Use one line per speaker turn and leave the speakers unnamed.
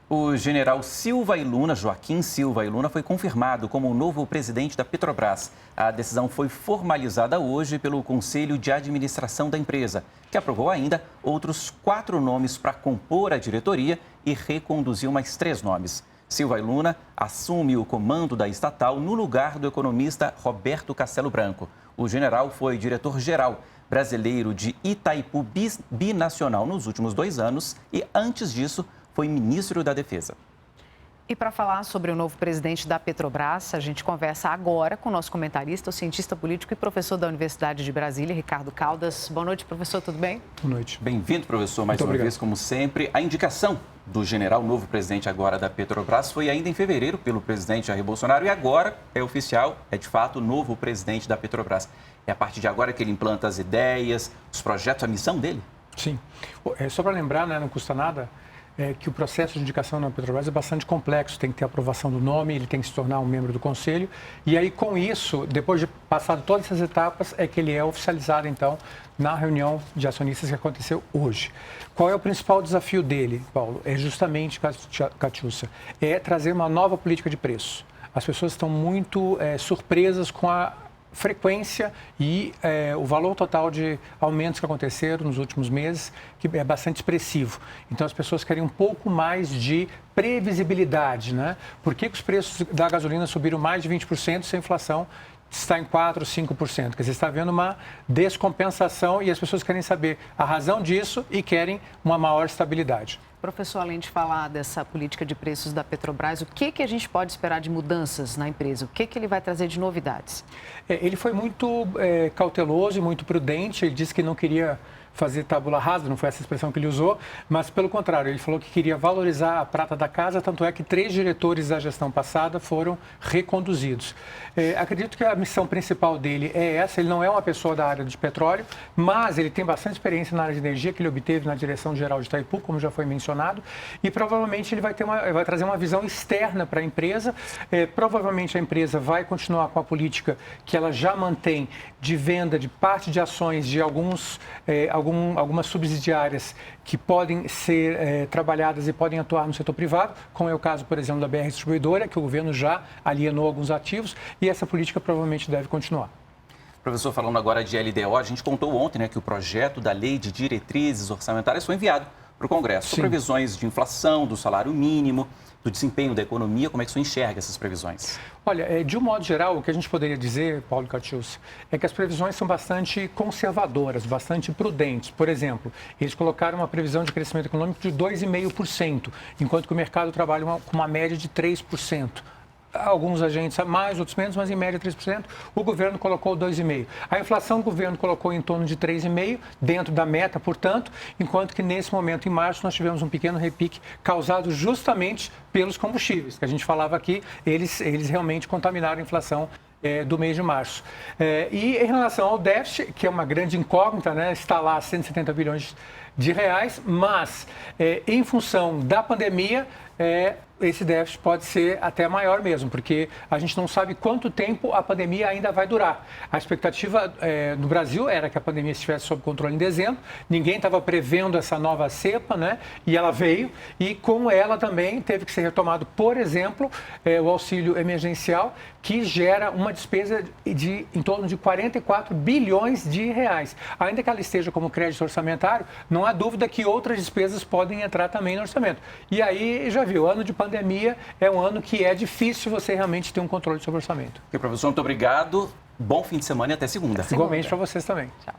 O general Silva e Luna, Joaquim Silva e Luna, foi confirmado como o novo presidente da Petrobras. A decisão foi formalizada hoje pelo Conselho de Administração da empresa, que aprovou ainda outros 4 nomes para compor a diretoria e reconduziu mais 3 nomes. Silva e Luna assume o comando da estatal no lugar do economista Roberto Castelo Branco. O general foi diretor-geral brasileiro de Itaipu Binacional nos últimos 2 anos e, antes disso, foi ministro da Defesa.
E para falar sobre o novo presidente da Petrobras, a gente conversa agora com o nosso comentarista, o cientista político e professor da Universidade de Brasília, Ricardo Caldas. Boa noite, professor, tudo bem?
Boa noite.
Bem-vindo, professor, mais uma vez, como sempre. A indicação do general, novo presidente agora da Petrobras, foi ainda em fevereiro pelo presidente Jair Bolsonaro e agora é oficial, é de fato o novo presidente da Petrobras. É a partir de agora que ele implanta as ideias, os projetos, a missão dele?
Sim. Só para lembrar, não custa nada, que o processo de indicação na Petrobras é bastante complexo. Tem que ter aprovação do nome, ele tem que se tornar um membro do conselho. E aí, com isso, depois de passado todas essas etapas, é que ele é oficializado, então, na reunião de acionistas que aconteceu hoje. Qual é o principal desafio dele, Paulo? É justamente, Catiúcia, é trazer uma nova política de preço. As pessoas estão muito surpresas com a frequência e o valor total de aumentos que aconteceram nos últimos meses, que é bastante expressivo. Então, as pessoas querem um pouco mais de previsibilidade, né? Por que os preços da gasolina subiram mais de 20% se a inflação está em 4%, 5%? Quer dizer, está havendo uma descompensação e as pessoas querem saber a razão disso e querem uma maior estabilidade.
Professor, além de falar dessa política de preços da Petrobras, o que a gente pode esperar de mudanças na empresa? O que ele vai trazer de novidades?
Ele foi muito cauteloso e muito prudente. Ele disse que não queria fazer tábula rasa, não foi essa expressão que ele usou, mas pelo contrário, ele falou que queria valorizar a prata da casa, tanto é que 3 diretores da gestão passada foram reconduzidos. Acredito que a missão principal dele é essa. Ele não é uma pessoa da área de petróleo, mas ele tem bastante experiência na área de energia que ele obteve na direção-geral de Itaipu, como já foi mencionado, e provavelmente ele vai trazer uma visão externa para a empresa. Provavelmente a empresa vai continuar com a política que ela já mantém de venda de parte de ações de algumas subsidiárias que podem ser trabalhadas e podem atuar no setor privado, como é o caso, por exemplo, da BR Distribuidora, que o governo já alienou alguns ativos, e essa política provavelmente deve continuar.
Professor, falando agora de LDO, a gente contou ontem, né, que o projeto da Lei de Diretrizes Orçamentárias foi enviado para o Congresso. São previsões de inflação, do salário mínimo, do desempenho da economia. Como é que o senhor enxerga essas previsões?
Olha, de um modo geral, o que a gente poderia dizer, Paulo Catiúcia, é que as previsões são bastante conservadoras, bastante prudentes. Por exemplo, eles colocaram uma previsão de crescimento econômico de 2,5%, enquanto que o mercado trabalha com uma média de 3%. Alguns agentes mais, outros menos, mas em média 3%. O governo colocou 2,5%. A inflação o governo colocou em torno de 3,5%, dentro da meta, portanto, enquanto que nesse momento, em março, nós tivemos um pequeno repique causado justamente pelos combustíveis, que a gente falava aqui, eles realmente contaminaram a inflação do mês de março. E em relação ao déficit, que é uma grande incógnita, né, está lá 170 bilhões de reais, mas em função da pandemia, esse déficit pode ser até maior mesmo, porque a gente não sabe quanto tempo a pandemia ainda vai durar. A expectativa no Brasil era que a pandemia estivesse sob controle em dezembro, ninguém estava prevendo essa nova cepa, né? E ela veio, e com ela também teve que ser retomado, por exemplo, o auxílio emergencial, que gera uma despesa em torno de 44 bilhões de reais. Ainda que ela esteja como crédito orçamentário, não há dúvida que outras despesas podem entrar também no orçamento. E aí, já viu, ano de pandemia é um ano que é difícil você realmente ter um controle sobre o orçamento.
Ok, professor, muito obrigado. Bom fim de semana e até segunda.
Igualmente para vocês também.
Tchau.